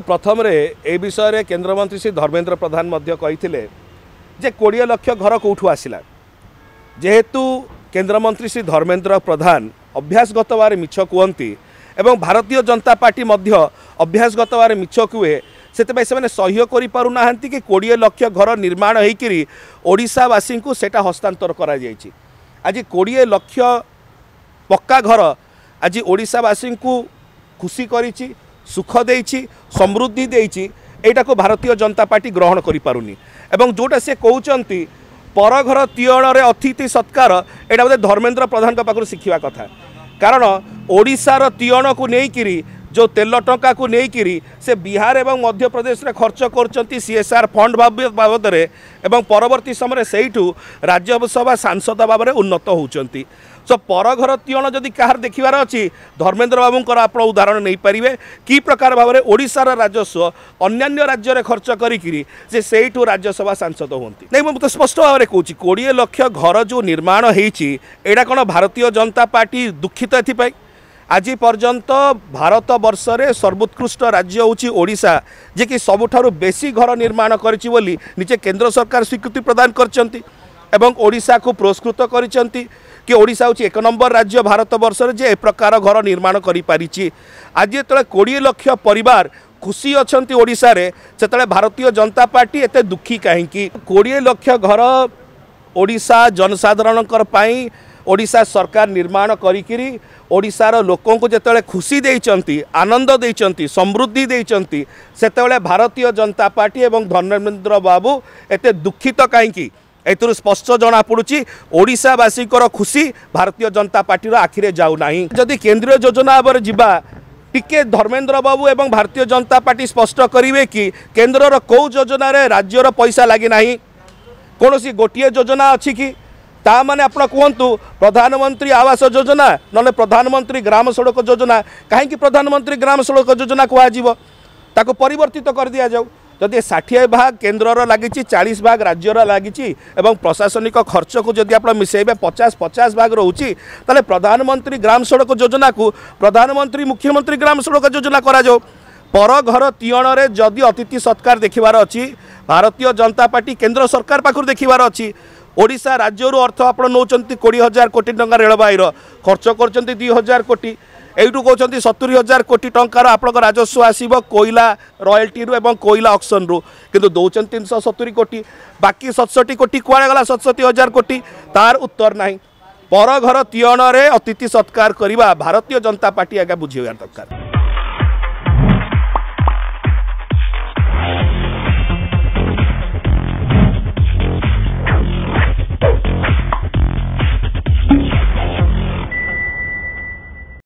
प्रथम ए विषय केन्द्रमंत्री श्री धर्मेन्द्र प्रधान कही 20 लाख घर कौठू आसला जेहेतु केन्द्रमंत्री श्री धर्मेन्द्र प्रधान अभ्यासगत भाव मिछ कहती एवं भारतीय जनता पार्टी अभ्यासगत भाव मिछ कहे से सह्य करना कि 20 लाख घर निर्माण होकर ओडिशावासी को सेटा हस्तांतर करा आज 20 लाख पक्का घर आज ओडिशावासी को खुशी करिछि सुख देइछि समृद्धि देइछि एटा को भारतीय जनता पार्टी ग्रहण करि पारुनी एवं जोटा से कहउचंती पर घर तियण रे अतिथि सत्कार एटा बोधे धर्मेन्द्र प्रधान का पाखु शिखिबा कथा कारण ओडिशार तियण को नेइकिरी जो तेल टंका को नेइकिरी से बिहार एवं मध्य प्रदेश रे खर्च करचंती सीएसआर फंड बाबद रे एवं परवर्ती समय सेठू राज्यसभा सांसद भाव में उन्नत होउचंती सो पर घर तियण जदि कहार देखिबार अछि धर्मेन्द्र बाबूंकर आपण उदाहरण नहीं पारिबे कि प्रकार भाव में ओडिशार राजस्व अन्यान्य राज्य रे खर्च करिकिरी जे सेठू राज्यसभा सांसद होंती नहीं मैं स्पष्ट भाव में कहूँ 20 लाख घर जो निर्माण होइछि एडा कोन भारतीय जनता पार्टी दुखित एथिपाई आज पर्यंत भारत वर्ष रे सर्वोत्कृष्ट राज्य होची ओडिशा जे कि सबुठारु बेसी घर निर्माण करिछि बोली निजे केंद्र सरकार स्वीकृति प्रदान करचंती एवं ओडिशा को पुरस्कृत करिसंती कि ओडिशा होची 1 नंबर राज्य भारत वर्ष रे जे ए प्रकार घर निर्माण करि पारिछि आज जेतले 20 लाख परिवार खुशी अछंती ओडिशा रे सेतले भारतीय जनता पार्टी एते दुखी काहेकि 20 लाख घर ओडिशा जनसाधारणकर पई ओडिशा सरकार निर्माण करिकिरी ओडिशार लोकों को जिते खुशी देइचंती आनंद देइचंती समृद्धि देइचंती सेतेबेले भारतीय जनता पार्टी एवं धर्मेन्द्र बाबू एते दुखित कहीं एथुर स्पष्ट जना पड़ुची ओडिशावासी खुशी भारतीय जनता पार्टी आखिरे जाऊ नाही जदि केंद्रीय योजना भाव जिबा टिके धर्मेन्द्र बाबू एवं भारतीय जनता पार्टी स्पष्ट करिवे कि केंद्रर कौ योजना रे राज्यर पैसा लागि नाही कोनोसी गोटिए योजना अछि कि ता माने आपण कहतु प्रधानमंत्री आवास योजना ना प्रधानमंत्री ग्राम सड़क योजना कहीं प्रधानमंत्री ग्राम सड़क योजना कहुब ताको परिवर्तित कर दिया जाऊ जदि 60 भाग केन्द्र लगी 40 भाग राज्यर लगी प्रशासनिक खर्च को जदि आप मिसेबे 50-50 भाग रोचे ताले प्रधानमंत्री ग्राम सड़क योजना को प्रधानमंत्री मुख्यमंत्री ग्राम सड़क योजना करा जाऊ पर घर तियण रे जदि अतिथि सत्कार देखिबार अछि भारतीय जनता पार्टी केंद्र सरकार पाखुर देखिबार अछि ओडिशा राज्य अर्थ आप नौ 20,000 कोटी टंका रेलबाईर खर्च कर 2,000 कोटी एटू कहते 70,000 कोटी टंकार आप राजस्व आसब कोयला रॉयल्टी रु एवं कोयला ऑक्शन रु किंतु दौरान 370 कोटी बाकी 67 कोटी कुआड़े गला 67,000 कोटी तार उत्तर नहीं पर घर तियण रे अतिथि सत्कार करवा भारतीय जनता पार्टी आगे बुझे दरकार।